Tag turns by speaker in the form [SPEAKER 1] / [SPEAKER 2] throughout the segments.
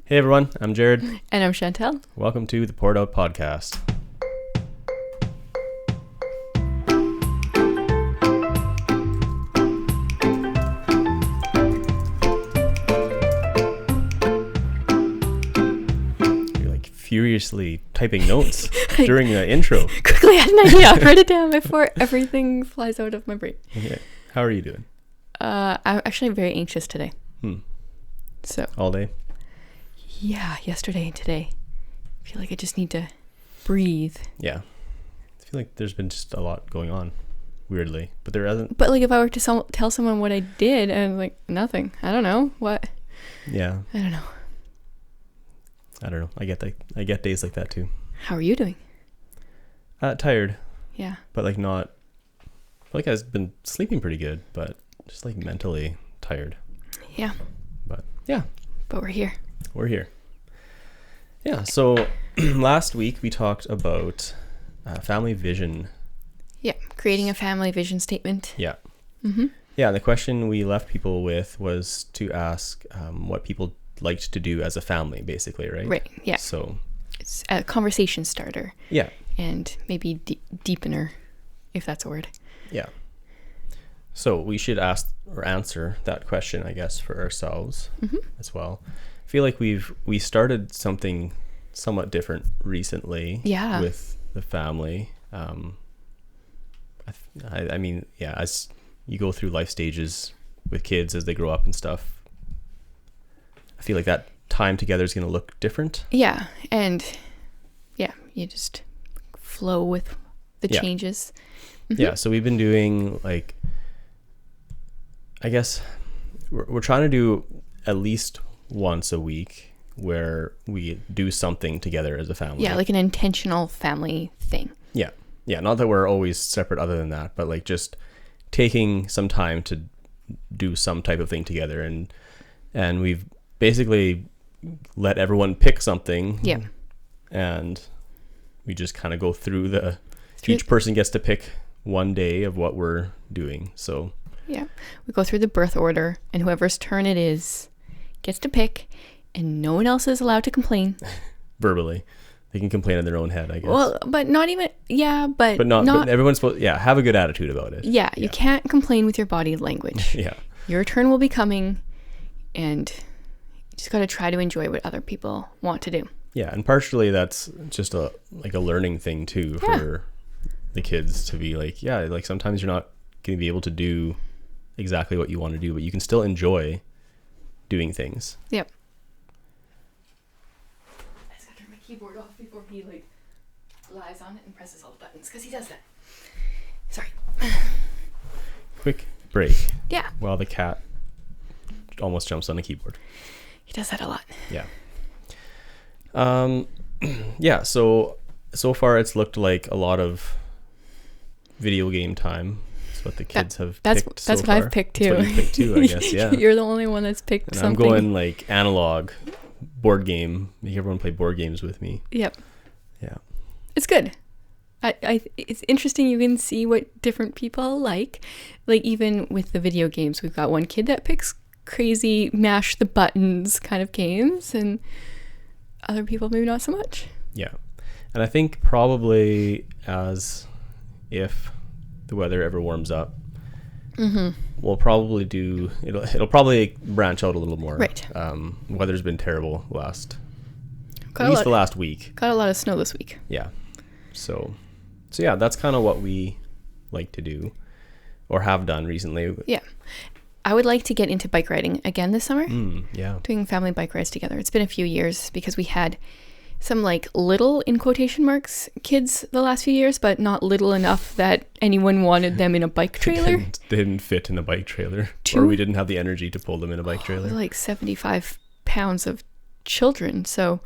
[SPEAKER 1] Hey everyone, I'm Jared.
[SPEAKER 2] And I'm Chantel.
[SPEAKER 1] Welcome to the Poured Out Podcast. You're like furiously typing notes during the intro.
[SPEAKER 2] Quickly had an idea. Write it down before everything flies out of my brain.
[SPEAKER 1] Okay. How are you doing?
[SPEAKER 2] I'm actually very anxious today. So
[SPEAKER 1] All day?
[SPEAKER 2] yeah, yesterday and today. I feel like I just need to breathe.
[SPEAKER 1] Yeah. I feel like there's been just a lot going on, weirdly. But there hasn't.
[SPEAKER 2] But like if I were to tell someone what I did, and like nothing. I don't know. What?
[SPEAKER 1] Yeah.
[SPEAKER 2] I don't know.
[SPEAKER 1] I don't know. I get days like that too.
[SPEAKER 2] How are you doing?
[SPEAKER 1] Tired.
[SPEAKER 2] Yeah.
[SPEAKER 1] But like not. I feel like I've been sleeping pretty good, but just like mentally tired.
[SPEAKER 2] Yeah.
[SPEAKER 1] But yeah.
[SPEAKER 2] But we're here.
[SPEAKER 1] We're here. Yeah, so last week we talked about family vision.
[SPEAKER 2] Yeah. Creating a family vision statement.
[SPEAKER 1] Yeah.
[SPEAKER 2] Mm-hmm.
[SPEAKER 1] Yeah, the question we left people with was to ask what people liked to do as a family, basically, right?
[SPEAKER 2] Right. Yeah.
[SPEAKER 1] So
[SPEAKER 2] It's a conversation starter.
[SPEAKER 1] yeah.
[SPEAKER 2] And maybe deepener, if that's a word.
[SPEAKER 1] Yeah. So we should ask or answer that question, I guess, for ourselves as well. I feel like we started something somewhat different recently with the family. I mean, yeah, as you go through life stages with kids as they grow up and stuff, I feel like that time together is going to look different.
[SPEAKER 2] Yeah. And yeah, you just flow with the changes. Mm-hmm.
[SPEAKER 1] Yeah. So we've been doing like, I guess we're trying to do at least once a week where we do something together as a family.
[SPEAKER 2] Yeah, like an intentional family thing.
[SPEAKER 1] Yeah. Yeah. Not that we're always separate other than that, but like just taking some time to do some type of thing together. And we've basically let everyone pick something.
[SPEAKER 2] Yeah.
[SPEAKER 1] And we just kind of go through each person gets to pick one day of what we're doing. So
[SPEAKER 2] yeah, we go through the birth order, and whoever's turn it is gets to pick, and no one else is allowed to complain.
[SPEAKER 1] Verbally, they can complain in their own head, I guess.
[SPEAKER 2] Well, but not even,
[SPEAKER 1] but everyone's supposed, have a good attitude about it.
[SPEAKER 2] Yeah, you can't complain with your body language.
[SPEAKER 1] Yeah,
[SPEAKER 2] your turn will be coming, and you just got to try to enjoy what other people want to do.
[SPEAKER 1] Yeah, and partially that's just a learning thing too for the kids to be like, like sometimes you're not going to be able to do exactly what you want to do, but you can still enjoy doing things.
[SPEAKER 2] Yep. I just gotta turn my keyboard off before he lies on it and presses all the buttons, because he does that. Sorry.
[SPEAKER 1] Quick break.
[SPEAKER 2] Yeah.
[SPEAKER 1] While the cat almost jumps on the keyboard.
[SPEAKER 2] He does that a lot.
[SPEAKER 1] Yeah. Yeah, so far it's looked like a lot of video game time. That's what the kids have picked so
[SPEAKER 2] That's what
[SPEAKER 1] far.
[SPEAKER 2] I've picked too.
[SPEAKER 1] That's what you picked too, I guess, yeah.
[SPEAKER 2] You're the only one that's picked
[SPEAKER 1] and
[SPEAKER 2] something.
[SPEAKER 1] I'm going like analog board game. Make everyone play board games with me.
[SPEAKER 2] Yep.
[SPEAKER 1] Yeah.
[SPEAKER 2] It's good. It's interesting. You can see what different people like. Like even with the video games, we've got one kid that picks crazy mash the buttons kind of games, and other people maybe not so much. Yeah.
[SPEAKER 1] And I think probably as if the weather ever warms up, we'll probably do it'll probably branch out a little more.
[SPEAKER 2] Right.
[SPEAKER 1] Weather's been terrible the last week.
[SPEAKER 2] Got a lot of snow this week.
[SPEAKER 1] Yeah. So yeah, that's kind of what we like to do or have done recently.
[SPEAKER 2] Yeah. I would like to get into bike riding again this summer.
[SPEAKER 1] Yeah.
[SPEAKER 2] Doing family bike rides together. It's been a few years because we had some little, in quotation marks, kids the last few years, but not little enough that anyone wanted them in a bike trailer.
[SPEAKER 1] They didn't fit in a bike trailer. Or we didn't have the energy to pull them in a bike trailer.
[SPEAKER 2] 75 pounds of children. So,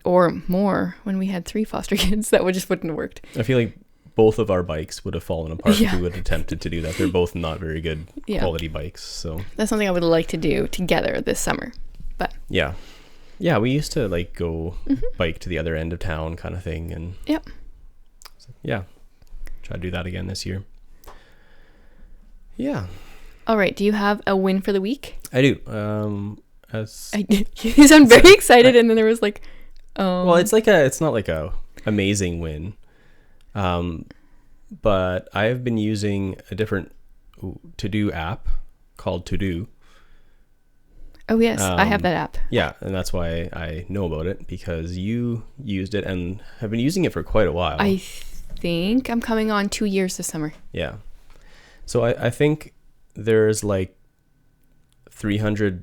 [SPEAKER 2] or more when we had 3 foster kids. That just wouldn't have worked.
[SPEAKER 1] I feel like both of our bikes would have fallen apart if we would have attempted to do that. They're both not very good quality bikes. So
[SPEAKER 2] that's something I would like to do together this summer. But
[SPEAKER 1] yeah, we used to go bike to the other end of town kind of thing, and try to do that again this year. Yeah.
[SPEAKER 2] All right. Do you have a win for the week?
[SPEAKER 1] I do. as
[SPEAKER 2] You sound very excited, and then there was like,
[SPEAKER 1] well, it's not like a amazing win. But I've been using a different to-do app called To Do.
[SPEAKER 2] Oh yes, I have that app.
[SPEAKER 1] Yeah, and that's why I know about it, because you used it and have been using it for quite a while.
[SPEAKER 2] I think I'm coming on 2 years this summer.
[SPEAKER 1] Yeah. So I think there's like 300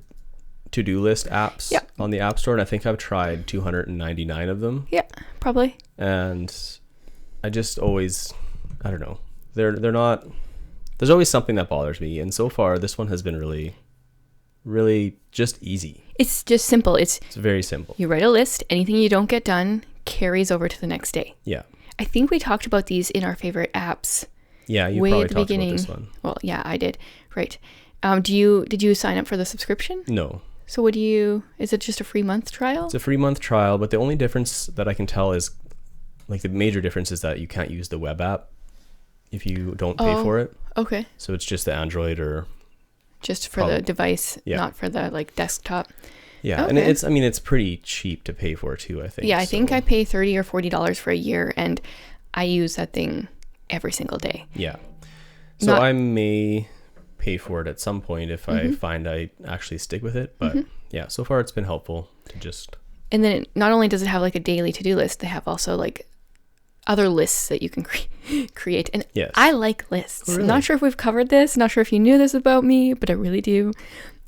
[SPEAKER 1] to-do list apps on the App Store, and I think I've tried 299 of them.
[SPEAKER 2] Yeah, probably.
[SPEAKER 1] And I just always, I don't know. They're not, there's always something that bothers me, and so far this one has been really just easy.
[SPEAKER 2] It's just simple. It's
[SPEAKER 1] very simple.
[SPEAKER 2] You write a list, anything you don't get done carries over to the next day.
[SPEAKER 1] Yeah.
[SPEAKER 2] I think we talked about these in our favorite apps.
[SPEAKER 1] Yeah, you
[SPEAKER 2] way
[SPEAKER 1] probably
[SPEAKER 2] at the
[SPEAKER 1] talked
[SPEAKER 2] beginning.
[SPEAKER 1] about this one.
[SPEAKER 2] Well, yeah, I did. Right. Did you sign up for the subscription?
[SPEAKER 1] No.
[SPEAKER 2] So is it just a free month trial?
[SPEAKER 1] It's a free month trial, but the only difference that I can tell is, like, the major difference is that you can't use the web app if you don't pay for it.
[SPEAKER 2] Okay.
[SPEAKER 1] So it's just the Android or
[SPEAKER 2] just for the device, not for the like desktop.
[SPEAKER 1] Yeah,
[SPEAKER 2] okay.
[SPEAKER 1] And it's pretty cheap to pay for too, I think.
[SPEAKER 2] Yeah, I think I pay $30 or $40 for a year, and I use that thing every single day.
[SPEAKER 1] Yeah. So I may pay for it at some point if I find I actually stick with it, but yeah, so far it's been helpful to just.
[SPEAKER 2] And then not only does it have like a daily to-do list, they have also like other lists that you can create. And
[SPEAKER 1] yes.
[SPEAKER 2] I like lists.
[SPEAKER 1] Oh, really?
[SPEAKER 2] I'm not sure if we've covered this, not sure if you knew this about me, but I really do.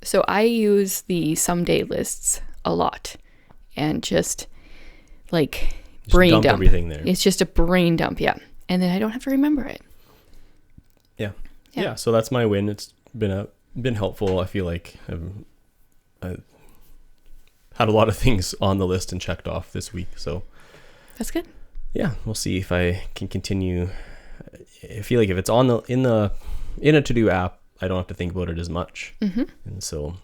[SPEAKER 2] So I use the someday lists a lot, and just like brain dump
[SPEAKER 1] everything there.
[SPEAKER 2] It's just a brain dump, yeah. And then I don't have to remember it.
[SPEAKER 1] Yeah, so that's my win. It's been helpful. I feel like I had a lot of things on the list and checked off this week, so
[SPEAKER 2] that's good.
[SPEAKER 1] Yeah, we'll see if I can continue. I feel like if it's in a to-do app, I don't have to think about it as much, and so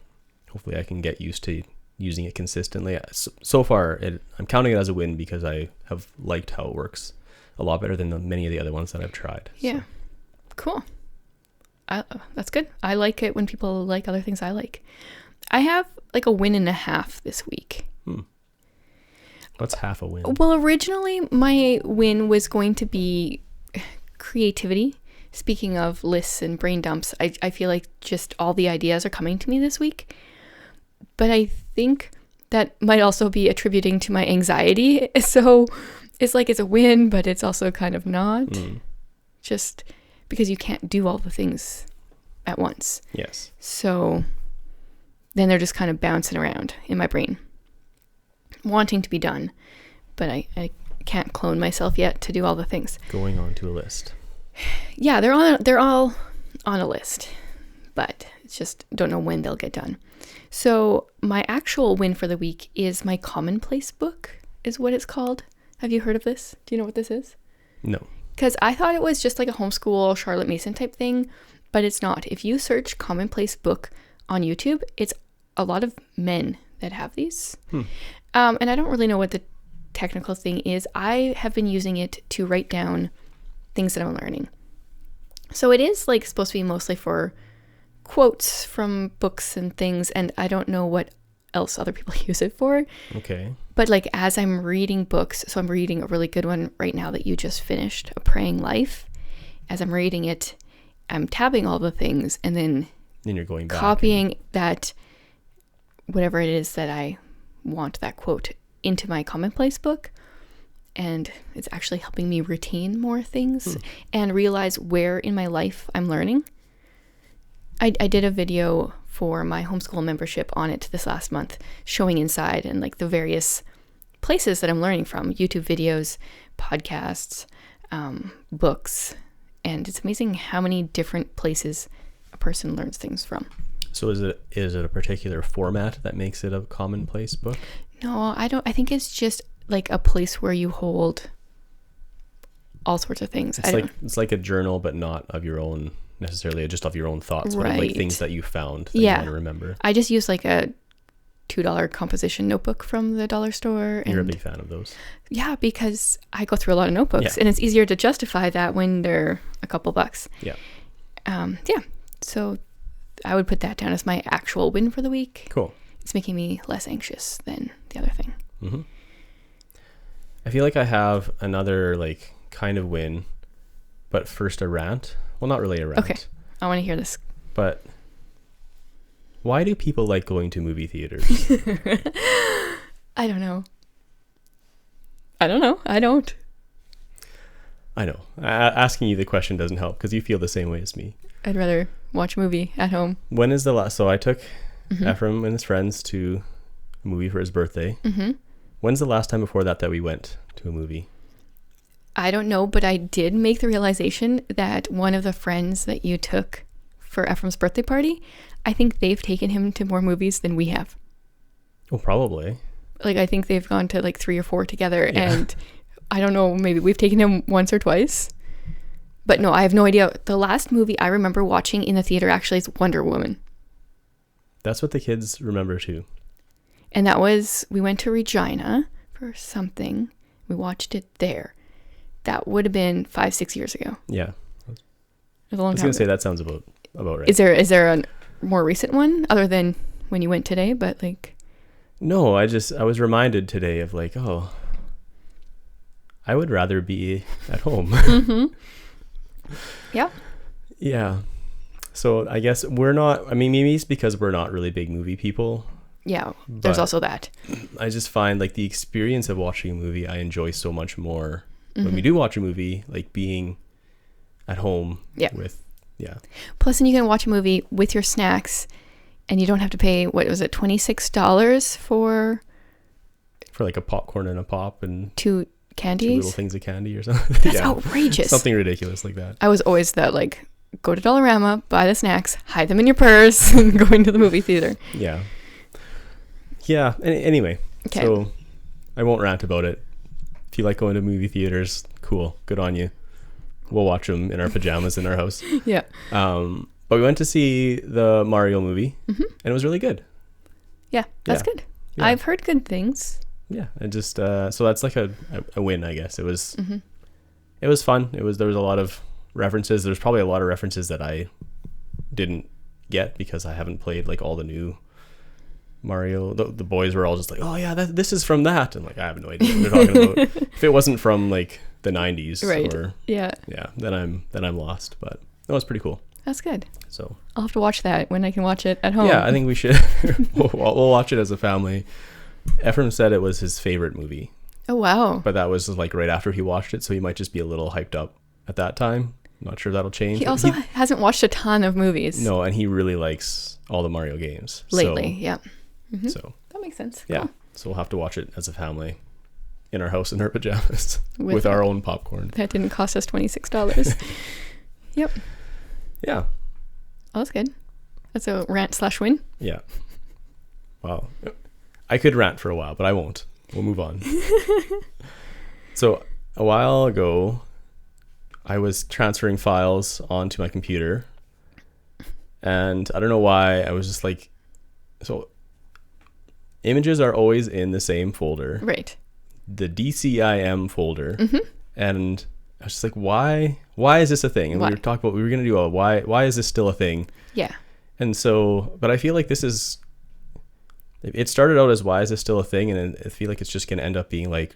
[SPEAKER 1] hopefully I can get used to using it consistently. So far, I'm counting it as a win because I have liked how it works a lot better than many of the other ones that I've tried.
[SPEAKER 2] Yeah, so. Cool. That's good. I like it when people like other things I like. I have like a win and a half this week.
[SPEAKER 1] What's half a win?
[SPEAKER 2] Well, originally my win was going to be creativity. Speaking of lists and brain dumps, I feel like just all the ideas are coming to me this week. But I think that might also be attributing to my anxiety. So it's like it's a win, but it's also kind of not. Just because you can't do all the things at once.
[SPEAKER 1] Yes.
[SPEAKER 2] So then they're just kind of bouncing around in my brain, wanting to be done, but I can't clone myself yet to do all the things.
[SPEAKER 1] Going on to a list.
[SPEAKER 2] Yeah, they're all on a list, but it's just don't know when they'll get done. So my actual win for the week is my commonplace book, is what it's called. Have you heard of this? Do you know what this is?
[SPEAKER 1] No.
[SPEAKER 2] Because I thought it was just like a homeschool Charlotte Mason type thing, but it's not. If you search commonplace book on YouTube, it's a lot of men that have these. And I don't really know what the technical thing is. I have been using it to write down things that I'm learning. So it is like supposed to be mostly for quotes from books and things, and I don't know what else other people use it for.
[SPEAKER 1] Okay.
[SPEAKER 2] But like as I'm reading books, so I'm reading a really good one right now that you just finished, A Praying Life. As I'm reading it, I'm tabbing all the things and then
[SPEAKER 1] you're going back
[SPEAKER 2] copying that, whatever it is that I want that quote, into my commonplace book. And it's actually helping me retain more things and realize where in my life I'm learning. I did a video for my homeschool membership on it this last month, showing inside and like the various places that I'm learning from, YouTube videos, podcasts, books. And it's amazing how many different places a person learns things from.
[SPEAKER 1] So is it a particular format that makes it a commonplace book?
[SPEAKER 2] No, I don't. I think it's just like a place where you hold all sorts of things.
[SPEAKER 1] It's like a journal, but not of your own necessarily, just of your own thoughts, but of like things that you found that you want to remember.
[SPEAKER 2] I just use like a $2 composition notebook from the dollar store.
[SPEAKER 1] You're a big fan of those.
[SPEAKER 2] Yeah, because I go through a lot of notebooks, and it's easier to justify that when they're a couple bucks.
[SPEAKER 1] Yeah.
[SPEAKER 2] So I would put that down as my actual win for the week.
[SPEAKER 1] Cool.
[SPEAKER 2] it's making me less anxious than the other thing.
[SPEAKER 1] Mm-hmm. I feel like I have another like kind of win, but first a rant. Well, not really a rant.
[SPEAKER 2] Okay, I want to hear this.
[SPEAKER 1] But why do people like going to movie theaters?
[SPEAKER 2] I don't know. I don't.
[SPEAKER 1] I know. Asking you the question doesn't help because you feel the same way as me.
[SPEAKER 2] I'd rather watch a movie at home.
[SPEAKER 1] When is the last? So I took Ephraim and his friends to a movie for his birthday. Mm-hmm. When's the last time before that we went to a movie?
[SPEAKER 2] I don't know, but I did make the realization that one of the friends that you took for Ephraim's birthday party, I think they've taken him to more movies than we have.
[SPEAKER 1] Oh, probably.
[SPEAKER 2] Like, I think they've gone to like 3 or 4 together, and I don't know, maybe we've taken him once or twice. But no, I have no idea. The last movie I remember watching in the theater actually is Wonder Woman.
[SPEAKER 1] That's what the kids remember too.
[SPEAKER 2] And that was, we went to Regina for something. We watched it there. That would have been 5-6 years ago.
[SPEAKER 1] Yeah.
[SPEAKER 2] It was a long time.
[SPEAKER 1] I was going to say that sounds about right.
[SPEAKER 2] Is there a more recent one other than when you went today? But like,
[SPEAKER 1] no, I was reminded today of like, oh, I would rather be at home.
[SPEAKER 2] Mm-hmm. Yeah.
[SPEAKER 1] Yeah. So I guess we're not, I mean, maybe it's because we're not really big movie people.
[SPEAKER 2] Yeah. There's also that.
[SPEAKER 1] I just find like the experience of watching a movie, I enjoy so much more when we do watch a movie, like being at home with,
[SPEAKER 2] Plus, then you can watch a movie with your snacks and you don't have to pay, what was it, $26 for
[SPEAKER 1] like a popcorn and a pop and
[SPEAKER 2] 2 candies?
[SPEAKER 1] 2 little things of candy or something.
[SPEAKER 2] That's outrageous.
[SPEAKER 1] Something ridiculous like that.
[SPEAKER 2] I was always that, like, go to Dollarama, buy the snacks, hide them in your purse, and go into the movie theater.
[SPEAKER 1] Yeah. Yeah. Anyway,
[SPEAKER 2] okay.
[SPEAKER 1] So I won't rant about it. If you like going to movie theaters, cool. Good on you. We'll watch them in our pajamas in our house.
[SPEAKER 2] Yeah.
[SPEAKER 1] But we went to see the Mario movie, and it was really good.
[SPEAKER 2] Yeah, that's good. Yeah. I've heard good things.
[SPEAKER 1] Yeah, and just so that's like a win, I guess. It was it was fun. There was a lot of references. There's probably a lot of references that I didn't get because I haven't played like all the new Mario. The boys were all just like, oh yeah, this is from that, and like I have no idea what they're talking about. If it wasn't from like the 90s,
[SPEAKER 2] right?
[SPEAKER 1] Or then I'm lost. But that was pretty cool.
[SPEAKER 2] That's good.
[SPEAKER 1] So
[SPEAKER 2] I'll have to watch that when I can watch it at home.
[SPEAKER 1] Yeah, I think we should. we'll watch it as a family. Ephraim said it was his favorite movie.
[SPEAKER 2] Oh wow!
[SPEAKER 1] But that was like right after he watched it, so he might just be a little hyped up at that time. Not sure that'll change.
[SPEAKER 2] He also hasn't watched a ton of movies.
[SPEAKER 1] No, and he really likes all the Mario games
[SPEAKER 2] lately. Yeah. Mm-hmm.
[SPEAKER 1] So
[SPEAKER 2] that makes sense.
[SPEAKER 1] Yeah. Cool. So we'll have to watch it as a family in our house in our pajamas with our own popcorn.
[SPEAKER 2] That didn't cost us $26. Yep.
[SPEAKER 1] Yeah.
[SPEAKER 2] Oh, that's good. That's a rant/win.
[SPEAKER 1] Yeah. Wow. I could rant for a while, but I won't. We'll move on. So a while ago, I was transferring files onto my computer, and I don't know why, I was just like, so images are always in the same folder.
[SPEAKER 2] Right.
[SPEAKER 1] The DCIM folder. Mm-hmm. And I was just like, why is this a thing? And we were talking about, we were going to do a why is this still a thing?
[SPEAKER 2] Yeah.
[SPEAKER 1] And so, but I feel like it started out as why is this still a thing? And I feel like it's just going to end up being like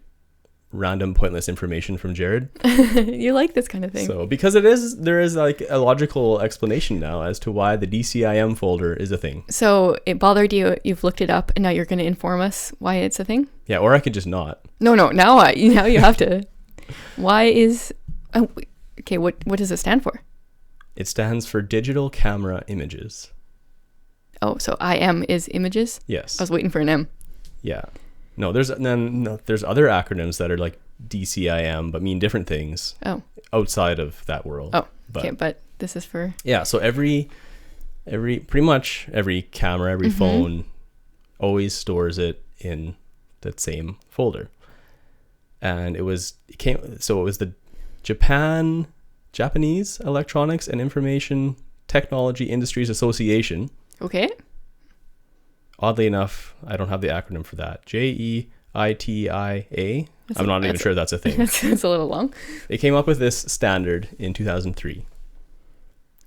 [SPEAKER 1] random pointless information from Jared.
[SPEAKER 2] You like this kind of thing.
[SPEAKER 1] So, because there is like a logical explanation now as to why the DCIM folder is a thing.
[SPEAKER 2] So it bothered you, you've looked it up, and now you're going to inform us why it's a thing?
[SPEAKER 1] Yeah, or I could just not.
[SPEAKER 2] No, now you have to. Why is... okay, what does it stand for?
[SPEAKER 1] It stands for Digital Camera Images.
[SPEAKER 2] Oh, so IM is images?
[SPEAKER 1] Yes.
[SPEAKER 2] I was waiting for an M.
[SPEAKER 1] Yeah. No, there's other acronyms that are like DCIM but mean different things.
[SPEAKER 2] Oh.
[SPEAKER 1] Outside of that world.
[SPEAKER 2] Oh. Okay, but this is for...
[SPEAKER 1] Yeah, so pretty much every camera, every phone always stores it in that same folder. And it was the Japanese Electronics and Information Technology Industries Association.
[SPEAKER 2] Okay.
[SPEAKER 1] Oddly enough, I don't have the acronym for that. JEITIA. I'm not even sure that's a thing.
[SPEAKER 2] It's a little long.
[SPEAKER 1] They came up with this standard in 2003.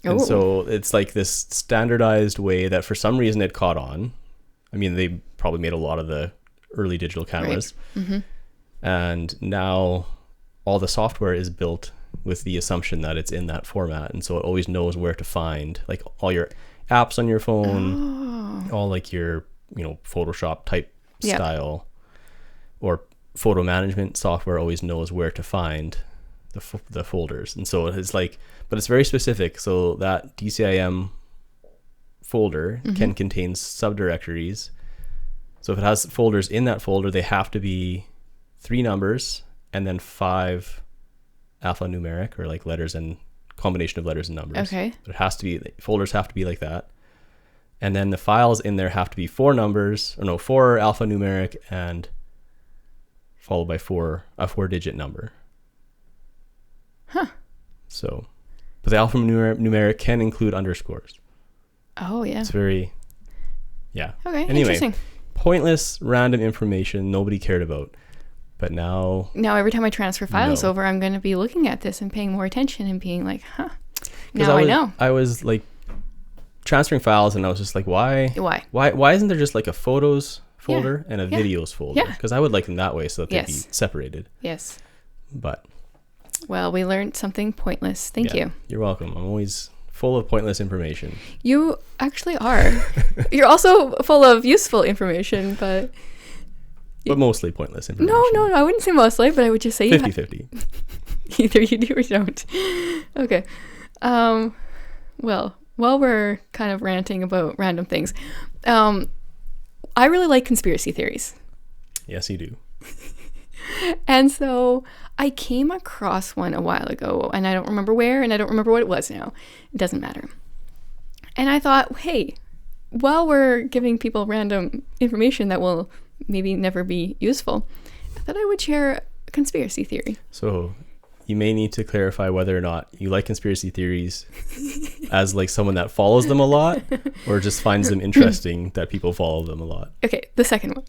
[SPEAKER 2] Oh.
[SPEAKER 1] And so it's like this standardized way that for some reason it caught on. I mean, they probably made a lot of the early digital cameras.
[SPEAKER 2] Right. Mm-hmm.
[SPEAKER 1] And now all the software is built with the assumption that it's in that format. And so it always knows where to find like all your apps on your phone, all like your, Photoshop type style or photo management software always knows where to find the folders. And so it's like, but it's very specific. So that DCIM folder can contain subdirectories. So if it has folders in that folder, they have to be 3 numbers and then 5 alphanumeric or like letters and combination of letters and numbers.
[SPEAKER 2] Okay.
[SPEAKER 1] But it has to be, folders have to be like that. And then the files in there have to be 4 alphanumeric and followed by a 4-digit number.
[SPEAKER 2] Huh.
[SPEAKER 1] So, but the alphanumeric can include underscores.
[SPEAKER 2] Oh, yeah.
[SPEAKER 1] It's very, yeah.
[SPEAKER 2] Okay,
[SPEAKER 1] anyway,
[SPEAKER 2] interesting.
[SPEAKER 1] Pointless, random information nobody cared about. But now
[SPEAKER 2] every time I transfer files over, I'm going to be looking at this and paying more attention and being like, now I know.
[SPEAKER 1] I was like transferring files and I was just like, why isn't there just like a photos folder and a videos folder? Because I would like them that way so that they'd be separated.
[SPEAKER 2] Yes.
[SPEAKER 1] But.
[SPEAKER 2] Well, we learned something pointless. Thank you.
[SPEAKER 1] You're welcome. I'm always full of pointless information.
[SPEAKER 2] You actually are. You're also full of useful information, but
[SPEAKER 1] mostly pointless information.
[SPEAKER 2] No, I wouldn't say mostly, but I would just say
[SPEAKER 1] 50-50.
[SPEAKER 2] Either you do or you don't. Okay. Well, while we're kind of ranting about random things, I really like conspiracy theories.
[SPEAKER 1] Yes, you do.
[SPEAKER 2] And so I came across one a while ago, and I don't remember where, and I don't remember what it was now. It doesn't matter. And I thought, hey, while we're giving people random information that will maybe never be useful, I thought I would share a conspiracy theory.
[SPEAKER 1] So you may need to clarify whether or not you like conspiracy theories as like someone that follows them a lot or just finds them interesting that people follow them a lot.
[SPEAKER 2] Okay, the second one.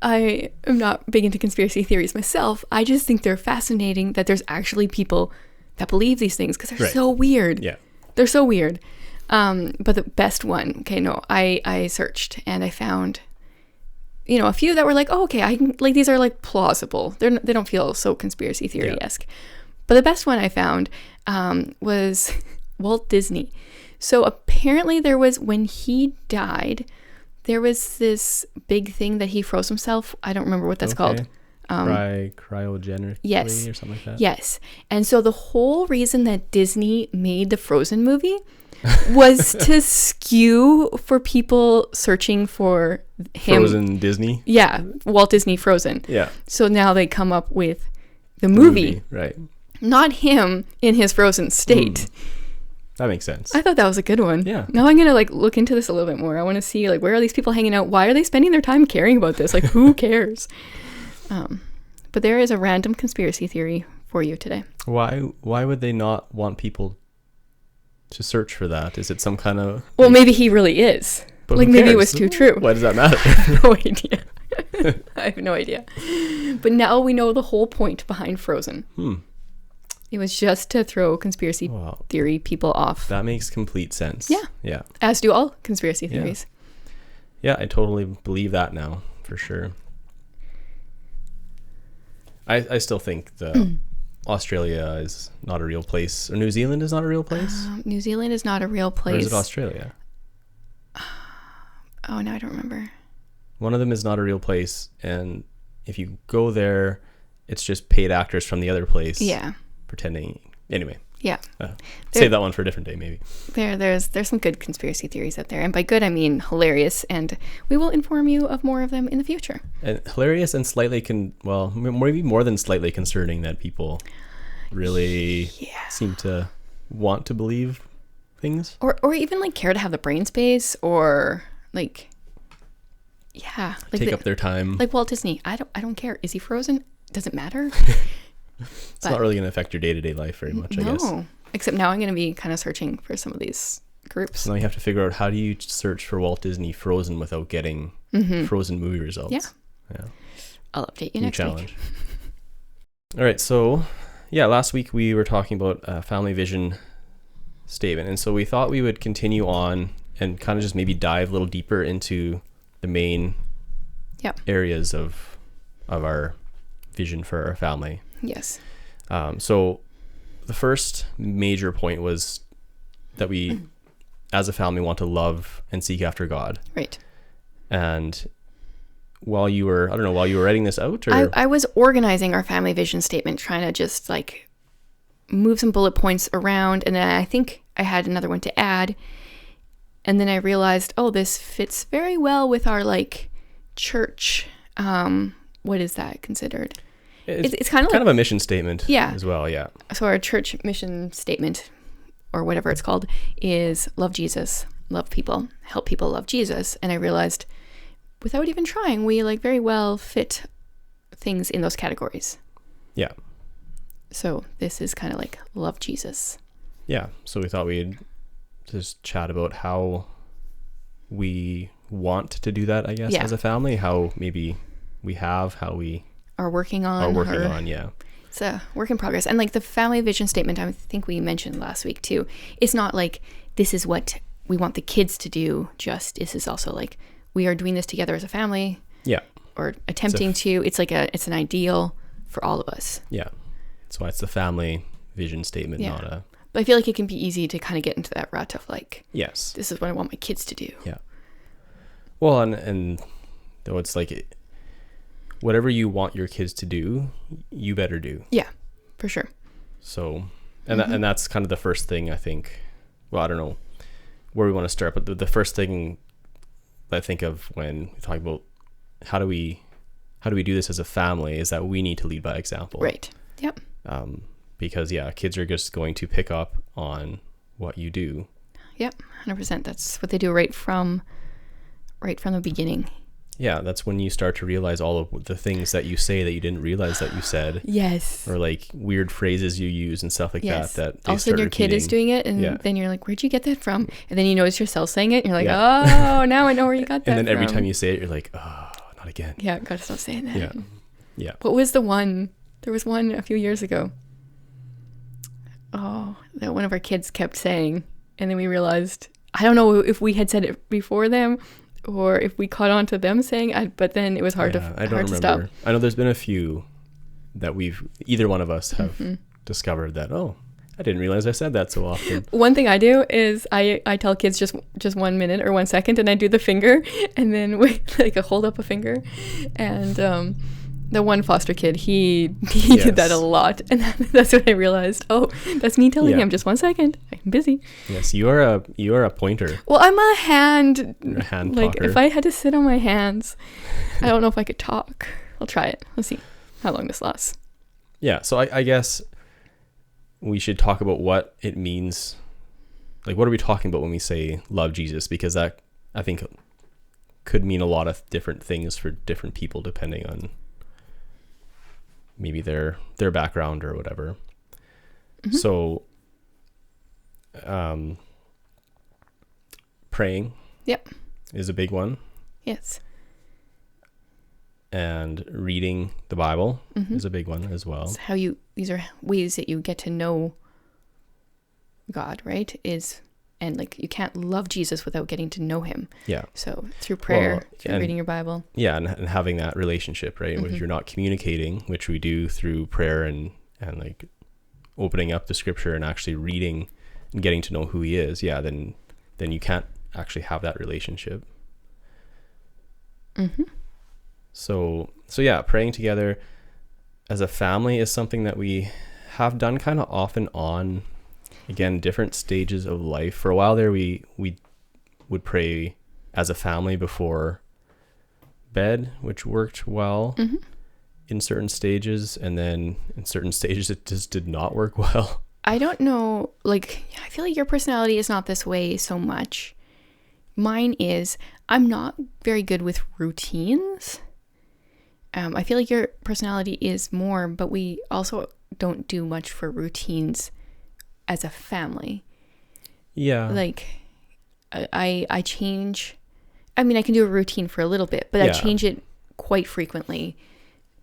[SPEAKER 2] I am not big into conspiracy theories myself. I just think they're fascinating that there's actually people that believe these things because they're so weird.
[SPEAKER 1] Yeah.
[SPEAKER 2] They're so weird. But the best one, I searched and I found, a few that were like, oh, okay, I can, like, these are like plausible. They don't feel so conspiracy theory-esque. But the best one I found was Walt Disney. So apparently when he died, there was this big thing that he froze himself. I don't remember what that's called.
[SPEAKER 1] Cryogenically or something like that.
[SPEAKER 2] Yes. And so the whole reason that Disney made the Frozen movie was to skew for people searching for him.
[SPEAKER 1] Frozen Disney?
[SPEAKER 2] Yeah. Walt Disney Frozen.
[SPEAKER 1] Yeah.
[SPEAKER 2] So now they come up with the movie.
[SPEAKER 1] Right.
[SPEAKER 2] Not him in his frozen state.
[SPEAKER 1] That makes sense.
[SPEAKER 2] I thought that was a good one.
[SPEAKER 1] Yeah.
[SPEAKER 2] Now I'm going to look into this a little bit more. I want to see where are these people hanging out? Why are they spending their time caring about this? Like, who cares? But there is a random conspiracy theory for you today.
[SPEAKER 1] Why would they not want people to search for that? Is it some kind of...
[SPEAKER 2] Well, maybe he really is.
[SPEAKER 1] But
[SPEAKER 2] maybe it was too true.
[SPEAKER 1] Why does that matter?
[SPEAKER 2] No idea. I have no idea. But now we know the whole point behind Frozen. It was just to throw conspiracy theory people off.
[SPEAKER 1] That makes complete sense.
[SPEAKER 2] Yeah.
[SPEAKER 1] Yeah.
[SPEAKER 2] As do all conspiracy theories.
[SPEAKER 1] Yeah, I totally believe that now, for sure. I still think Australia is not a real place, or New Zealand is not a real place.
[SPEAKER 2] New Zealand is not a real place.
[SPEAKER 1] Or is it Australia?
[SPEAKER 2] Oh, no, I don't remember.
[SPEAKER 1] One of them is not a real place, and if you go there, it's just paid actors from the other place.
[SPEAKER 2] Yeah.
[SPEAKER 1] Pretending. Anyway.
[SPEAKER 2] Yeah.
[SPEAKER 1] Save that one for a different day, maybe.
[SPEAKER 2] There's some good conspiracy theories out there, and by good I mean hilarious, and we will inform you of more of them in the future.
[SPEAKER 1] And hilarious and slightly maybe more than slightly concerning that people really seem to want to believe things,
[SPEAKER 2] or even care to have the brain space, or take
[SPEAKER 1] up their time.
[SPEAKER 2] Like Walt Disney, I don't care. Is he frozen? Does it matter?
[SPEAKER 1] It's not really going to affect your day-to-day life very much, I guess. No,
[SPEAKER 2] except now I'm going to be kind of searching for some of these groups.
[SPEAKER 1] So now you have to figure out, how do you search for Walt Disney Frozen without getting Frozen movie results?
[SPEAKER 2] Yeah. I'll update you next week.
[SPEAKER 1] All right, so last week we were talking about a family vision statement, and so we thought we would continue on and kind of just maybe dive a little deeper into the main
[SPEAKER 2] Yep.
[SPEAKER 1] areas of our vision for our family.
[SPEAKER 2] Yes.
[SPEAKER 1] So the first major point was that we, as a family, want to love and seek after God.
[SPEAKER 2] Right.
[SPEAKER 1] And while you were writing this out, or
[SPEAKER 2] I was organizing our family vision statement, trying to just like move some bullet points around, and then I think I had another one to add, and then I realized, oh, this fits very well with our like church. What is that considered? It's kind of
[SPEAKER 1] of a mission statement,
[SPEAKER 2] yeah,
[SPEAKER 1] as well, yeah.
[SPEAKER 2] So our church mission statement, or whatever it's called, is love Jesus, love people, help people love Jesus. And I realized, without even trying, we like very well fit things in those categories.
[SPEAKER 1] Yeah.
[SPEAKER 2] So this is kind of like love Jesus.
[SPEAKER 1] Yeah. So we thought we'd just chat about how we want to do that, I guess,
[SPEAKER 2] Yeah.
[SPEAKER 1] as a family, how maybe we have, how we
[SPEAKER 2] Are working on.
[SPEAKER 1] Yeah.
[SPEAKER 2] It's a work in progress. And like the family vision statement, I think we mentioned last week too, it's not like this is what we want the kids to do. Just this is also like we are doing this together as a family.
[SPEAKER 1] Yeah.
[SPEAKER 2] Or attempting to. It's like it's an ideal for all of us.
[SPEAKER 1] Yeah. That's why it's the family vision statement,
[SPEAKER 2] Yeah.
[SPEAKER 1] not a...
[SPEAKER 2] But I feel like it can be easy to kind of get into that rut of like,
[SPEAKER 1] Yes.
[SPEAKER 2] this is what I want my kids to do.
[SPEAKER 1] Yeah. Well, and though it's like whatever you want your kids to do, you better do.
[SPEAKER 2] Yeah, for sure.
[SPEAKER 1] So, and that's kind of the first thing I think. Well, I don't know where we want to start, but the first thing I think of when we talk about how do we do this as a family is that we need to lead by example.
[SPEAKER 2] Right. Yep.
[SPEAKER 1] Because kids are just going to pick up on what you do.
[SPEAKER 2] Yep. 100%. That's what they do right from the beginning.
[SPEAKER 1] Yeah, that's when you start to realize all of the things that you say that you didn't realize that you said.
[SPEAKER 2] Yes.
[SPEAKER 1] Or like weird phrases you use and stuff like
[SPEAKER 2] yes.
[SPEAKER 1] that
[SPEAKER 2] All of a sudden your kid is doing it, and then you're like, where'd you get that from? And then you notice yourself saying it, and you're like, oh, now I know where you got that from.
[SPEAKER 1] And then every time you say it, you're like, oh, not again.
[SPEAKER 2] Yeah, gotta stop saying that.
[SPEAKER 1] Yeah. Yeah.
[SPEAKER 2] What was the one? There was one a few years ago. Oh, that one of our kids kept saying, and then we realized, I don't know if we had said it before them or if we caught on to them saying it, but then it was hard to stop.
[SPEAKER 1] I know there's been a few that either one of us have discovered that, oh, I didn't realize I said that so often.
[SPEAKER 2] One thing I do is I tell kids just 1 minute or 1 second, and I do the finger, and then like a hold up a finger. And the one foster kid, he did that a lot, and that's when I realized, oh, that's me telling him just 1 second. I'm busy.
[SPEAKER 1] Yes, you are a pointer.
[SPEAKER 2] Well, I'm a hand.
[SPEAKER 1] You're a hand
[SPEAKER 2] like
[SPEAKER 1] talker.
[SPEAKER 2] If I had to sit on my hands, I don't know if I could talk. I'll try it. Let's see how long this lasts.
[SPEAKER 1] Yeah, so I guess we should talk about what it means. Like, what are we talking about when we say love Jesus? Because that, I think, could mean a lot of different things for different people depending on maybe their background or whatever. So praying is a big one.
[SPEAKER 2] Yes.
[SPEAKER 1] And reading the Bible is a big one as well.
[SPEAKER 2] It's these are ways that you get to know God, right? And like you can't love Jesus without getting to know him. Yeah. So through prayer, through reading your Bible.
[SPEAKER 1] Yeah, and having that relationship, right? If you're not communicating, which we do through prayer and like opening up the scripture and actually reading and getting to know who he is, then you can't actually have that relationship. So praying together as a family is something that we have done kind of off and on. Again, different stages of life. For a while there, we would pray as a family before bed, which worked well in certain stages. And then in certain stages, it just did not work well.
[SPEAKER 2] I don't know. Like, I feel like your personality is not this way so much. Mine is, I'm not very good with routines. I feel like your personality is more, but we also don't do much for routines as a family. Yeah. Like I change. I mean, I can do a routine for a little bit, but I change it quite frequently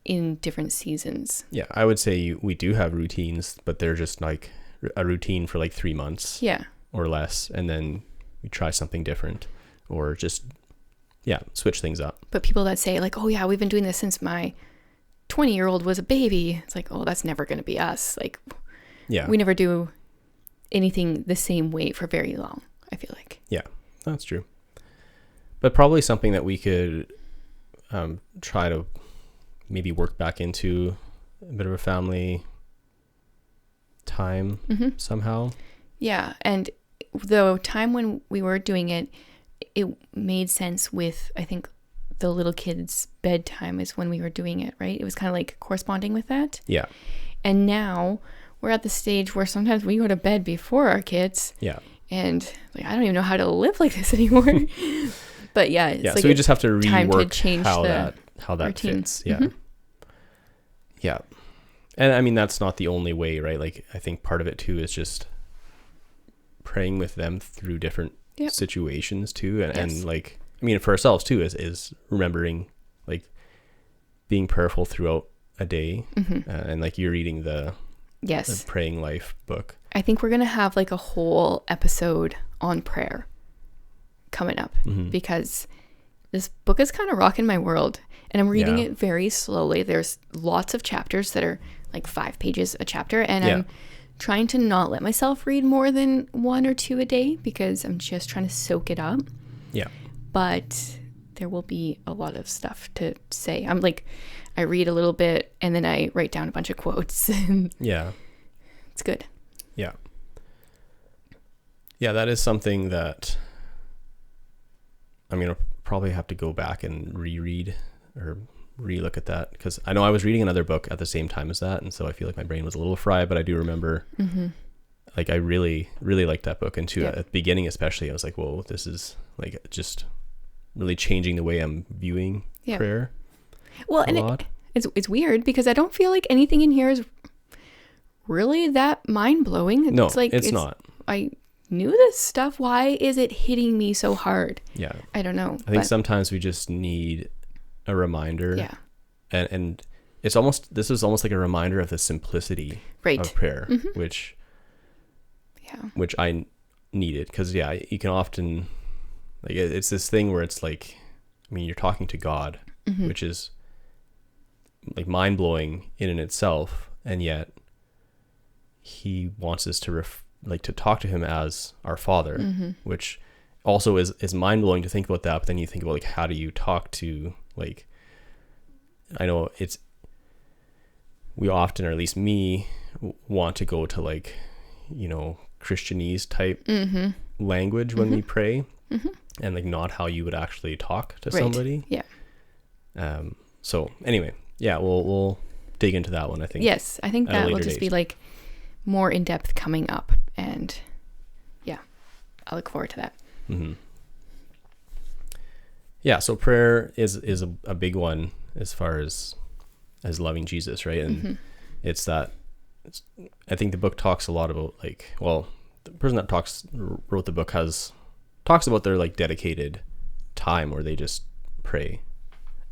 [SPEAKER 2] in different seasons.
[SPEAKER 1] Yeah, I would say we do have routines, but they're just like a routine for like 3 months. Or less, and then we try something different, or just switch things up.
[SPEAKER 2] But people that say like, oh yeah, we've been doing this since my 20-year-old was a baby. It's like, oh, that's never going to be us. Like, we never do anything the same way for very long, I feel like.
[SPEAKER 1] Yeah, that's true. But probably something that we could try to maybe work back into a bit of a family time somehow.
[SPEAKER 2] Yeah, and the time when we were doing it, it made sense with, I think, the little kids' bedtime is when we were doing it, right? It was kind of like corresponding with that.
[SPEAKER 1] Yeah.
[SPEAKER 2] And now we're at the stage where sometimes we go to bed before our kids.
[SPEAKER 1] Yeah.
[SPEAKER 2] And like, I don't even know how to live like this anymore. But yeah, it's like
[SPEAKER 1] so we just have to rework
[SPEAKER 2] change
[SPEAKER 1] how that
[SPEAKER 2] routine.
[SPEAKER 1] fits. Yeah. Yeah. And I mean, that's not the only way, right? Like, I think part of it too is just praying with them through different situations too. And like, I mean, for ourselves too, is remembering, like, being prayerful throughout a day. And like, you're reading the Praying Life book.
[SPEAKER 2] I think we're going to have like a whole episode on prayer coming up because this book is kind of rocking my world, and I'm reading it very slowly. There's lots of chapters that are like 5 pages a chapter, and I'm trying to not let myself read more than 1 or 2 a day because I'm just trying to soak it up. Yeah. But there will be a lot of stuff to say. I'm like, I read a little bit and then I write down a bunch of quotes. And it's good.
[SPEAKER 1] Yeah. Yeah, that is something that I'm going to probably have to go back and reread or relook at that, because I know I was reading another book at the same time as that, and so I feel like my brain was a little fried, but I do remember like I really, really liked that book, and at the beginning especially, I was like, whoa, this is like just really changing the way I'm viewing prayer.
[SPEAKER 2] Well, and it's weird because I don't feel like anything in here is really that mind-blowing.
[SPEAKER 1] No, it's not.
[SPEAKER 2] I knew this stuff. Why is it hitting me so hard? Yeah. I don't know.
[SPEAKER 1] I think sometimes we just need a reminder. Yeah. And this is almost like a reminder of the simplicity of prayer, which I needed, because you can often, like, it's this thing where it's like, I mean, you're talking to God, which is like mind-blowing in and itself, and yet he wants us to to talk to him as our Father, which also is mind-blowing to think about that. But then you think about, like, how do you talk to, like, I know we often, or at least me, want to go to, like, you know, Christianese type language when we pray, and like not how you would actually talk to somebody. Yeah. So anyway, we'll dig into that one, I think.
[SPEAKER 2] Yes, I think that will just be like more in depth coming up, and I look forward to that.
[SPEAKER 1] Yeah, so prayer is a big one as far as loving Jesus, right? And I think the book talks a lot about, like, well, the person that wrote the book talks about their, like, dedicated time where they just pray,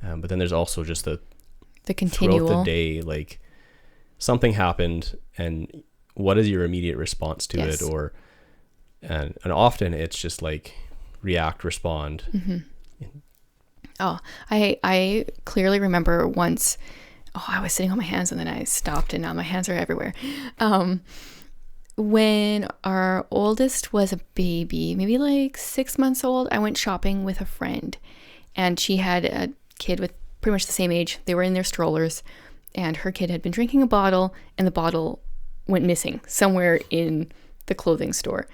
[SPEAKER 1] but then there's also just the continual throughout the day, like, something happened and what is your immediate response to it, or and often it's just like react, respond.
[SPEAKER 2] Oh, I clearly remember once, I was sitting on my hands and then I stopped and now my hands are everywhere. When our oldest was a baby, maybe like 6 months old, I went shopping with a friend, and she had a kid with pretty much the same age. They were in their strollers, and her kid had been drinking a bottle, and the bottle went missing somewhere in the clothing store.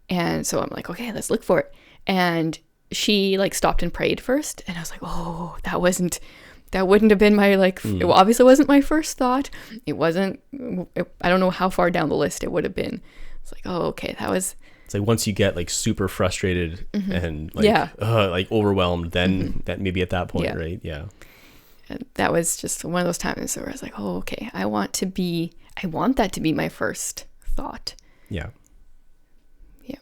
[SPEAKER 2] And so I'm like, okay, let's look for it. And she, like, stopped and prayed first, and I was like, oh, that wouldn't have been my, like, it obviously wasn't my first thought. I don't know how far down the list it would have been. It's like, oh, okay, that was.
[SPEAKER 1] It's like once you get, like, super frustrated and like overwhelmed, then that maybe at that point, right? Yeah.
[SPEAKER 2] And that was just one of those times where I was like, oh, okay, I want that to be my first thought. Yeah. Yeah.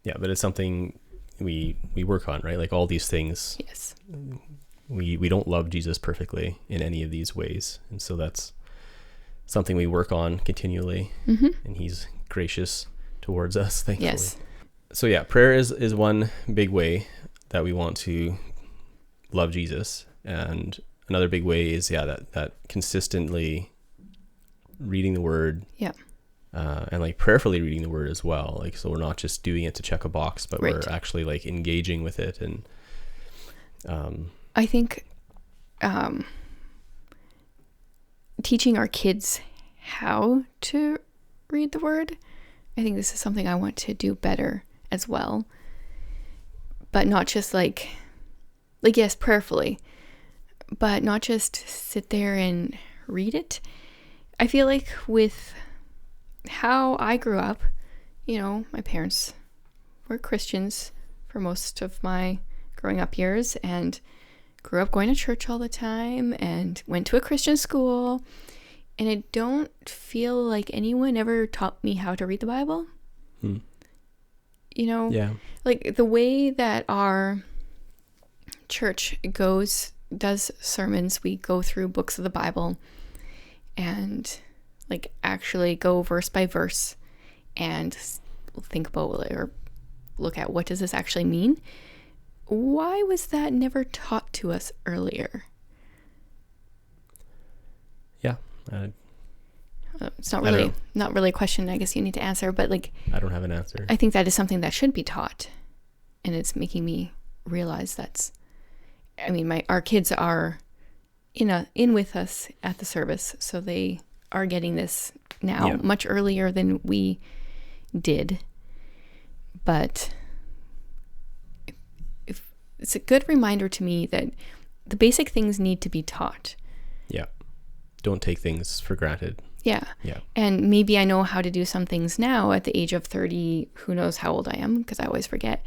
[SPEAKER 1] Yeah, but it's something we work on, right? Like, all these things. Yes. We don't love Jesus perfectly in any of these ways, and so that's something we work on continually, and he's gracious towards us, thankfully. Yes. So prayer is one big way that we want to love Jesus. And another big way is that consistently reading the word.
[SPEAKER 2] Yeah.
[SPEAKER 1] And like prayerfully reading the word as well. Like, so we're not just doing it to check a box, but
[SPEAKER 2] right.
[SPEAKER 1] we're actually like engaging with it. And
[SPEAKER 2] I think teaching our kids how to read the word, I think this is something I want to do better as well. But not just like yes, prayerfully, but not just sit there and read it. I feel like with how I grew up, my parents were Christians for most of my growing up years, and grew up going to church all the time and went to a Christian school. And I don't feel like anyone ever taught me how to read the Bible.
[SPEAKER 1] Yeah.
[SPEAKER 2] Like the way that our church does sermons, we go through books of the Bible and like actually go verse by verse and think about or look at what does this actually mean. Why was that never taught to us earlier?
[SPEAKER 1] Yeah.
[SPEAKER 2] It's not really a question I guess you need to answer, but like
[SPEAKER 1] I don't have an answer.
[SPEAKER 2] I think that is something that should be taught, and it's making me realize our kids are in with us at the service, so they are getting this now much earlier than we did. But if it's a good reminder to me that the basic things need to be taught.
[SPEAKER 1] Yeah. Don't take things for granted.
[SPEAKER 2] Yeah. And maybe I know how to do some things now at the age of 30. Who knows how old I am, because I always forget.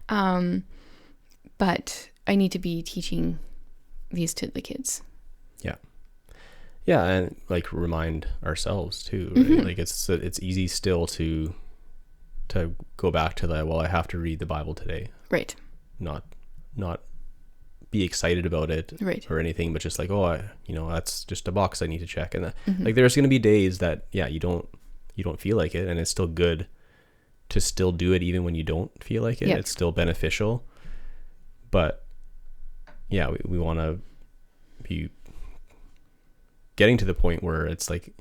[SPEAKER 2] But I need to be teaching these to the kids.
[SPEAKER 1] Yeah. Yeah, and like remind ourselves too, right? Mm-hmm. Like it's easy still to go back to that, well, I have to read the Bible today.
[SPEAKER 2] Right.
[SPEAKER 1] Not be excited about it,
[SPEAKER 2] right,
[SPEAKER 1] or anything, but just like, that's just a box I need to check. And like there's going to be days that you don't feel like it, and it's still good to still do it even when you don't feel like it. Yep. It's still beneficial. But yeah, we want to be getting to the point where it's like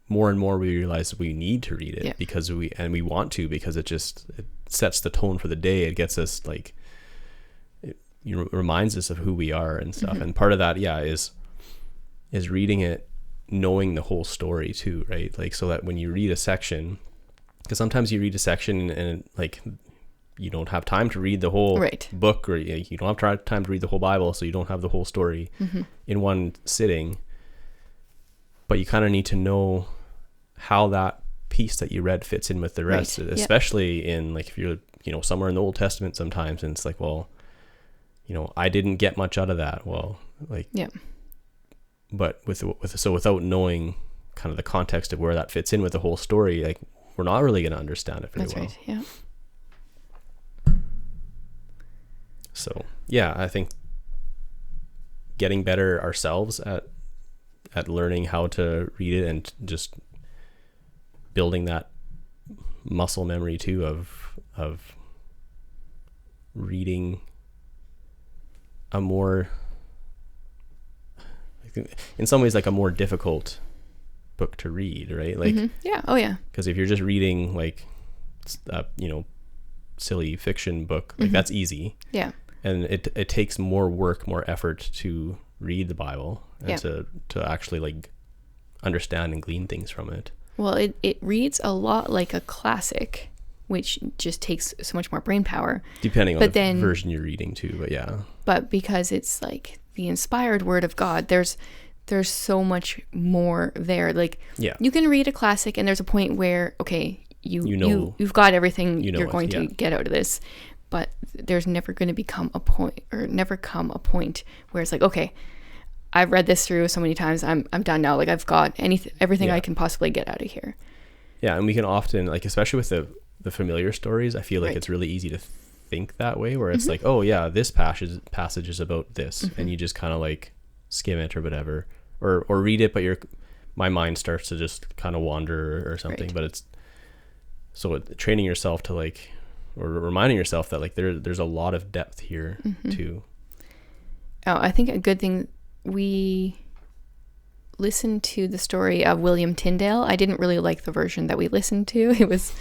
[SPEAKER 1] more and more we realize we need to read it, because we want to, because it sets the tone for the day. It gets us like, it reminds us of who we are and stuff. And part of that is reading it knowing the whole story too, right? Like, so that when you read a section, because sometimes you read a section and like you don't have time to read the whole book, or you don't have time to read the whole Bible, so you don't have the whole story in one sitting. But you kind of need to know how that piece that you read fits in with the rest, especially in like if you're somewhere in the Old Testament sometimes, and it's like, well, I didn't get much out of that. Well, like, but without knowing kind of the context of where that fits in with the whole story, like we're not really going to understand it very well.
[SPEAKER 2] That's right. Yeah.
[SPEAKER 1] So yeah, I think getting better ourselves at learning how to read it, and just building that muscle memory too of reading a more, I think in some ways, like a more difficult book to read, right? Like, because if you're just reading like silly fiction book, like that's easy, and it takes more work, more effort to read the Bible and to actually like understand and glean things from it.
[SPEAKER 2] Well, it reads a lot like a classic, which just takes so much more brain power.
[SPEAKER 1] Depending on the version you're reading too, but yeah.
[SPEAKER 2] But because it's like the inspired word of God, there's so much more there. Like, you can read a classic and there's a point where, okay, you've got everything you're going to get out of this, but there's never going to come a point where it's like, okay, I've read this through so many times, I'm done now. Like I've got everything I can possibly get out of here. Yeah,
[SPEAKER 1] and we can often, like, especially with the familiar stories, I feel like it's really easy to think that way, where it's like, oh yeah, this passage is about this, and you just kind of like skim it or whatever, or read it, but my mind starts to just kind of wander or something. But it's training yourself to like, or reminding yourself that like there's a lot of depth here too.
[SPEAKER 2] Oh, I think a good thing, we listened to the story of William Tyndale. I didn't really like the version that we listened to. It was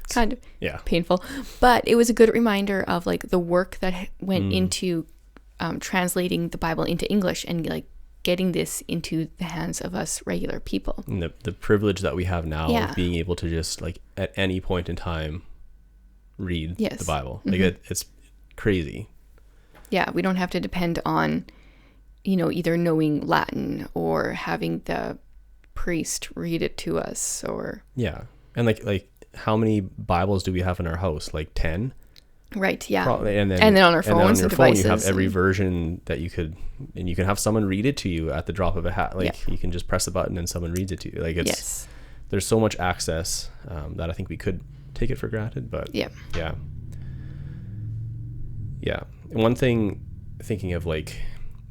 [SPEAKER 2] kind of painful, but it was a good reminder of like the work that went into translating the Bible into English and like getting this into the hands of us regular people.
[SPEAKER 1] And the privilege that we have now of being able to just like at any point in time read the Bible. Like it's crazy.
[SPEAKER 2] Yeah, we don't have to depend on, you know, either knowing Latin or having the priest read it to us or...
[SPEAKER 1] Yeah. And like how many Bibles do we have in our house? Like 10?
[SPEAKER 2] Right, yeah.
[SPEAKER 1] Probably, and then
[SPEAKER 2] on our phones and devices.
[SPEAKER 1] You have every version that you could, and you can have someone read it to you at the drop of a hat. Like you can just press a button and someone reads it to you. Like it's, there's so much access that I think we could take it for granted, but yeah. And one thing, thinking of like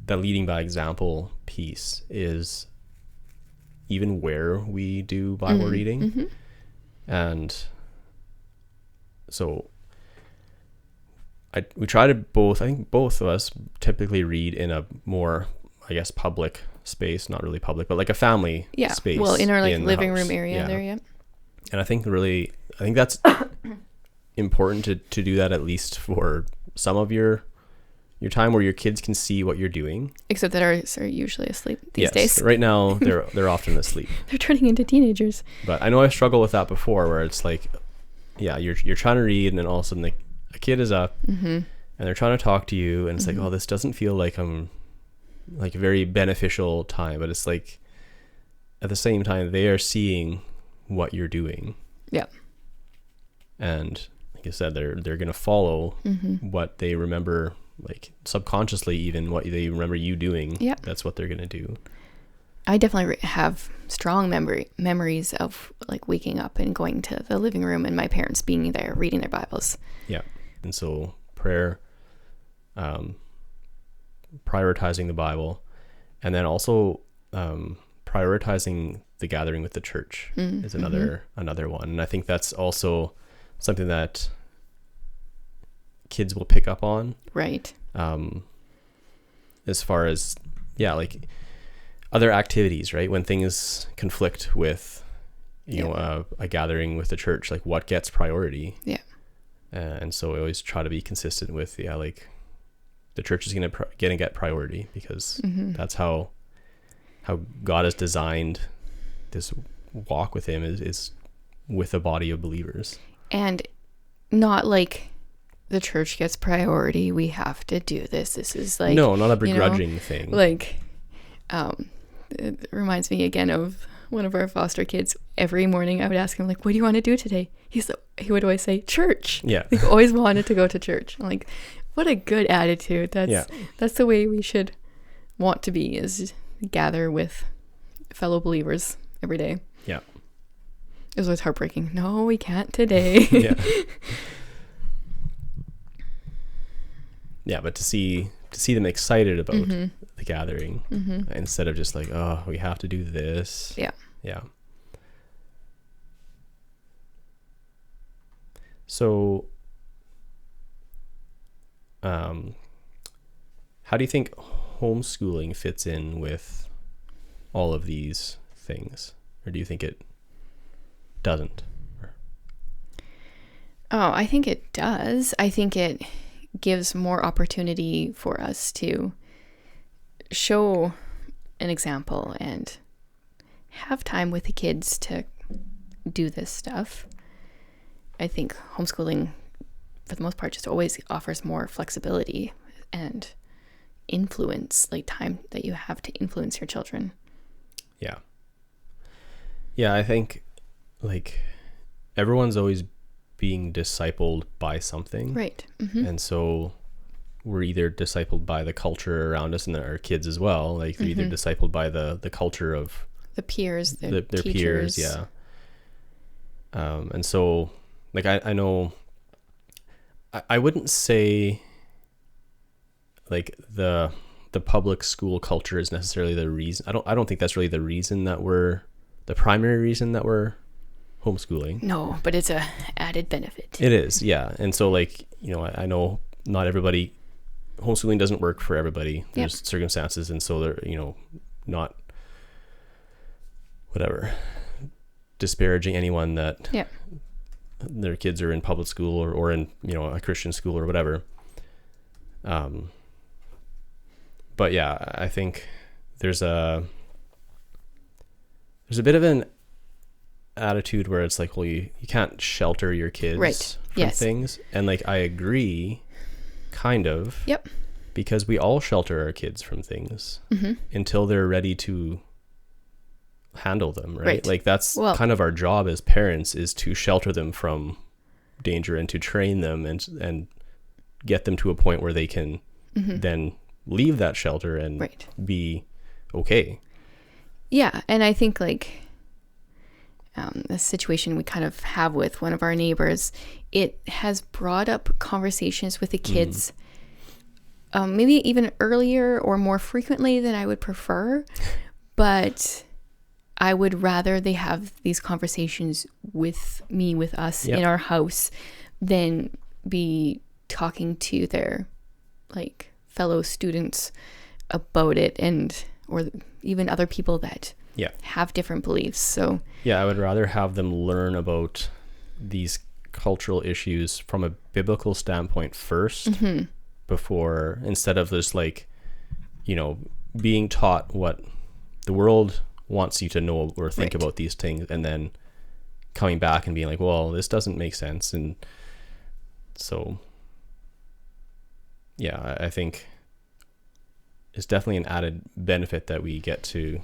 [SPEAKER 1] the leading by example piece is even where we do Bible reading. And so we try to I think both of us typically read in a more, I guess, public space, not really public, but like a family space.
[SPEAKER 2] Well, in our like living room area there,
[SPEAKER 1] And I think that's important to do that at least for some of your time where your kids can see what you're doing.
[SPEAKER 2] Except that ours are usually asleep these days.
[SPEAKER 1] Right now they're often asleep.
[SPEAKER 2] They're turning into teenagers.
[SPEAKER 1] But I know I struggled with that before, where it's like, you're trying to read, and then all of a sudden a kid is up, and they're trying to talk to you, and it's like, oh, this doesn't feel like I'm like a very beneficial time, but it's like at the same time they are seeing what you're doing. Yeah. And like I said, they're gonna follow what they remember, like subconsciously, even what they remember you doing. Yeah, that's what they're gonna do.
[SPEAKER 2] I definitely have strong memories of like waking up and going to the living room and my parents being there reading their Bibles. Yeah.
[SPEAKER 1] And so prayer, prioritizing the Bible, and then also prioritizing the gathering with the church is another one. And I think that's also something that kids will pick up on. Right. As far as, like other activities, right? When things conflict with, you know, a gathering with the church, like what gets priority. Yeah. And so I always try to be consistent with, like the church is going to get priority, because that's how God has designed this walk with him is with a body of believers. And
[SPEAKER 2] not like the church gets priority, we have to do this. This is like,
[SPEAKER 1] no, not a begrudging thing.
[SPEAKER 2] Like, it reminds me again of one of our foster kids. Every morning I would ask him, like, what do you want to do today? He would always say church. Yeah. He always wanted to go to church. I'm like, what a good attitude. That's the way we should want to be, is gather with fellow believers every day. Yeah. It was always heartbreaking. No, we can't today. Yeah.
[SPEAKER 1] Yeah, but to see them excited about the gathering instead of just like, oh, we have to do this. Yeah. Yeah. So, how do you think homeschooling fits in with all of these things? Or do you think it doesn't?
[SPEAKER 2] Oh, I think it does. I think it gives more opportunity for us to show an example and have time with the kids to do this stuff. I think homeschooling, for the most part, just always offers more flexibility and influence, like time that you have to influence your children.
[SPEAKER 1] Yeah. Yeah, I think like everyone's always being discipled by something. Right. And so we're either discipled by the culture around us and our kids as well. Like they're either discipled by the culture of
[SPEAKER 2] the peers,
[SPEAKER 1] their peers. Yeah. And so like, I know I wouldn't say like the public school culture is necessarily the reason. I don't think that's really the primary reason that we're homeschooling.
[SPEAKER 2] No, but it's a added benefit.
[SPEAKER 1] It is, yeah. And so like, you know, I know not everybody homeschooling doesn't work for everybody. There's circumstances, and so they're, not whatever disparaging anyone that their kids are in public school or in, a Christian school or whatever. But yeah, I think there's a bit of an attitude where it's like, well, you can't shelter your kids from things. And like, I agree kind of, because we all shelter our kids from things until they're ready to handle them, right? Like that's kind of our job as parents, is to shelter them from danger and to train them and get them to a point where they can then leave that shelter and be okay.
[SPEAKER 2] Yeah. And I think like the situation we kind of have with one of our neighbors, it has brought up conversations with the kids maybe even earlier or more frequently than I would prefer, but I would rather they have these conversations with me, with us in our house, than be talking to their like fellow students about it, and or even other people that have different beliefs. So
[SPEAKER 1] I would rather have them learn about these cultural issues from a biblical standpoint first, before, instead of just like, being taught what the world wants you to know or think about these things, and then coming back and being like, well, this doesn't make sense. And so I think it's definitely an added benefit that we get to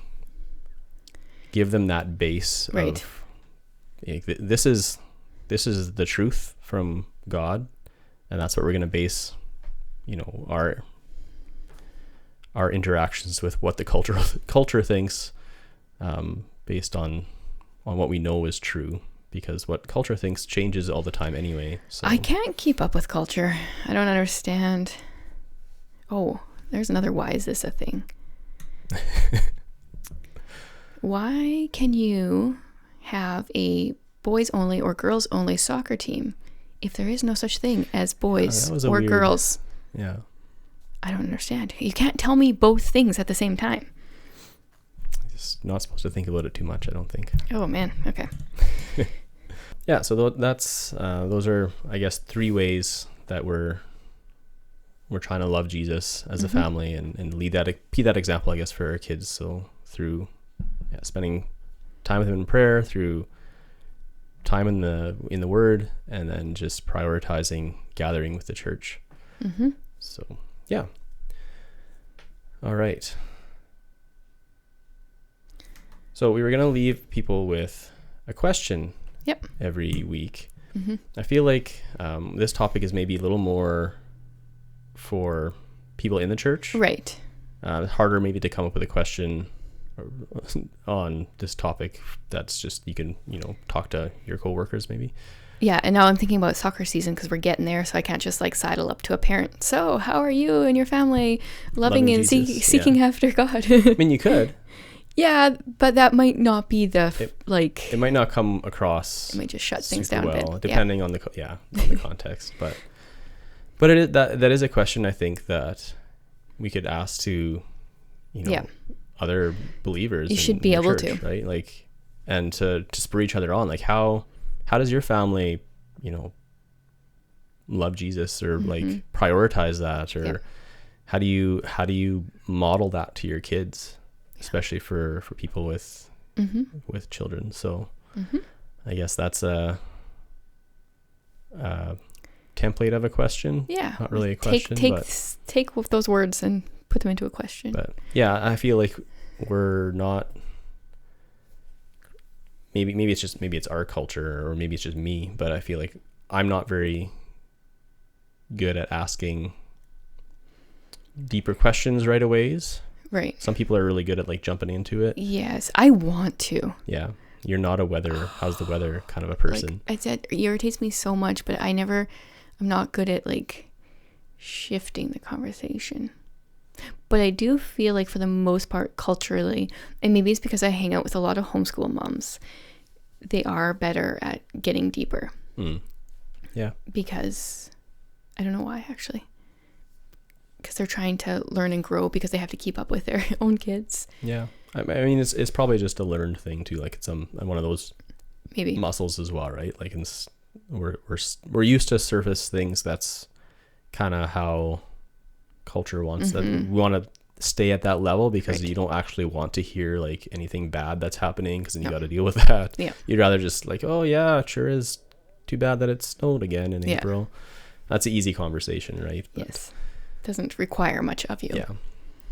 [SPEAKER 1] give them that base of this is the truth from God, and that's what we're going to base our interactions with what the culture thinks, based on what we know is true, because what culture thinks changes all the time anyway. So
[SPEAKER 2] I can't keep up with culture. I don't understand. Oh, there's another why is this a thing? Why can you have a boys only or girls only soccer team if there is no such thing as boys or girls?
[SPEAKER 1] Yeah.
[SPEAKER 2] I don't understand. You can't tell me both things at the same time.
[SPEAKER 1] Just not supposed to think about it too much, I don't think.
[SPEAKER 2] Oh man. Okay.
[SPEAKER 1] Yeah. So that's those are, I guess, 3 ways that we're trying to love Jesus as a family and be that example, I guess, for our kids. So through spending time with him in prayer, through time in the Word, and then just prioritizing gathering with the church. So yeah. All right. So we were going to leave people with a question every week. I feel like this topic is maybe a little more for people in the church.
[SPEAKER 2] Right.
[SPEAKER 1] Harder maybe to come up with a question on this topic that's just, you can, talk to your coworkers maybe.
[SPEAKER 2] Yeah, and now I'm thinking about soccer season because we're getting there, so I can't just like sidle up to a parent. So how are you and your family loving and seeking after God?
[SPEAKER 1] I mean, you could.
[SPEAKER 2] Yeah, but that might not be
[SPEAKER 1] it might not come across.
[SPEAKER 2] It might just shut things down a bit,
[SPEAKER 1] depending on the context. But it is, that is a question I think that we could ask to, other believers.
[SPEAKER 2] You should be able
[SPEAKER 1] church,
[SPEAKER 2] to,
[SPEAKER 1] right? Like, and to spur each other on. Like, how does your family, love Jesus, or like prioritize that, or how do you model that to your kids, especially for people with children? So I guess that's a template of a question. Yeah, not really a question.
[SPEAKER 2] Take those words and put them into a question.
[SPEAKER 1] But yeah, I feel like we're not. Maybe it's our culture, or maybe it's just me, but I feel like I'm not very good at asking deeper questions right away.
[SPEAKER 2] Right.
[SPEAKER 1] Some people are really good at like jumping into it.
[SPEAKER 2] Yes, I want to.
[SPEAKER 1] Yeah. You're not how's the weather kind of a person.
[SPEAKER 2] Like I said, it irritates me so much, but I'm not good at like shifting the conversation. But I do feel like for the most part culturally, and maybe it's because I hang out with a lot of homeschool moms, they are better at getting deeper.
[SPEAKER 1] Yeah.
[SPEAKER 2] Because I don't know why, actually. because they're trying to learn and grow because they have to keep up with their own kids.
[SPEAKER 1] Yeah. I mean, it's probably just a learned thing too. Like it's one of those
[SPEAKER 2] Maybe
[SPEAKER 1] muscles as well, right? Like we're used to surface things. That's kind of how culture wants that. We want to stay at that level because you don't actually want to hear like anything bad that's happening, because then you got to deal with that.
[SPEAKER 2] Yeah.
[SPEAKER 1] You'd rather just like, oh yeah, it sure is too bad that it snowed again in April. That's an easy conversation, right? But,
[SPEAKER 2] yes. Doesn't require much of you.
[SPEAKER 1] Yeah.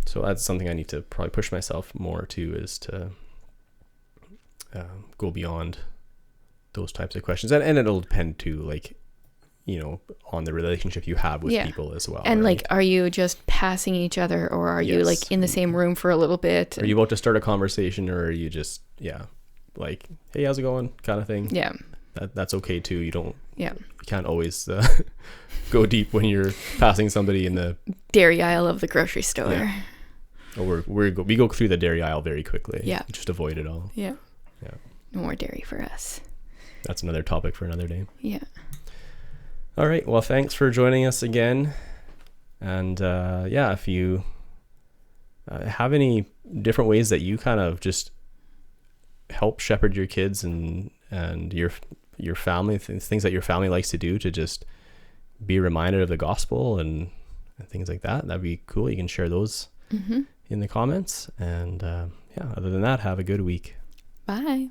[SPEAKER 1] So that's something I need to probably push myself more to, is to go beyond those types of questions. And it'll depend too, like, you know, on the relationship you have with people as well.
[SPEAKER 2] And
[SPEAKER 1] right?
[SPEAKER 2] like, are you just passing each other, or are you like in the same room for a little bit?
[SPEAKER 1] Are you about to start a conversation, or are you just, like, hey, how's it going kind of thing?
[SPEAKER 2] Yeah.
[SPEAKER 1] That's okay too. You can't always go deep when you're passing somebody in the
[SPEAKER 2] dairy aisle of the grocery store.
[SPEAKER 1] Yeah. Or we go through the dairy aisle very quickly. Yeah. Just avoid it all.
[SPEAKER 2] Yeah.
[SPEAKER 1] Yeah.
[SPEAKER 2] No more dairy for us.
[SPEAKER 1] That's another topic for another day.
[SPEAKER 2] Yeah.
[SPEAKER 1] All right. Well, thanks for joining us again. And if you have any different ways that you kind of just help shepherd your kids and your family, things that your family likes to do to just be reminded of the gospel and things like that, that'd be cool. You can share those in the comments. And other than that, have a good week.
[SPEAKER 2] Bye.